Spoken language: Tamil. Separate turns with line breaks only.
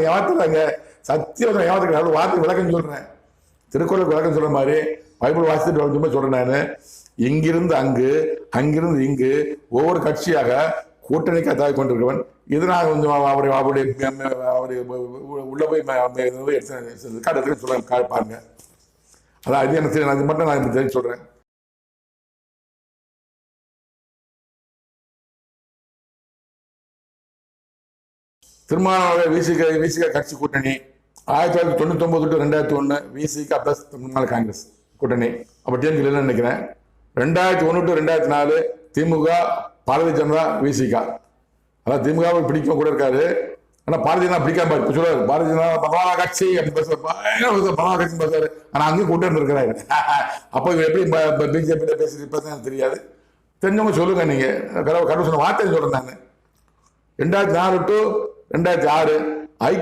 ஏமாத்துறாங்க, சத்தியம் ஏமாத்துறாங்க. வார்த்தை விளக்கம் சொல்றேன், திருக்குறள் விளக்கம் சொல்ற மாதிரி பைபிள் வாசித்துட்டு சொல்றேன் நான். இங்கிருந்து அங்கு, அங்கிருந்து இங்கு ஒவ்வொரு கட்சியாக கூட்டணிக்காக தாவி கொண்டிருக்கிறவன். இது நான் கொஞ்சம் அவருடைய உள்ள போய் சொல்ல பாருங்க. அதான் அது எனக்கு அது மட்டும் நான் தெரிஞ்சு சொல்றேன். திருமாவளவ விசிக கட்சி கூட்டணி 1999 to 2001 விசிக பிளஸ் முன்னாள் காங்கிரஸ் கூட்டணி. அப்ப டிஎம்கே இல்லைன்னு நினைக்கிறேன். 2001 to 2004 திமுக, பாரதிய ஜனதா, விசிக. அதான் திமுக பிடிக்கும் கூட இருக்காரு. ஆனா பாரதிய ஜனதா பிடிக்காம இப்ப சொல்றாரு, பாரதிய ஜனதா பரவாயில்ல கட்சி அப்படின்னு பேசுவாரு, பரவாயில்ல கட்சி பேசுவாரு. ஆனா அங்கேயும் கொண்டு வந்துருக்கிறாரு. அப்போ இவர் எப்படி பிஜேபி பேசி எனக்கு தெரியாது. தெரிஞ்சவங்க சொல்லுங்க. நீங்க கடவுள் சொன்ன வார்த்தை சொல்றேன் நான். 2004 to 2006 ஐக்கிய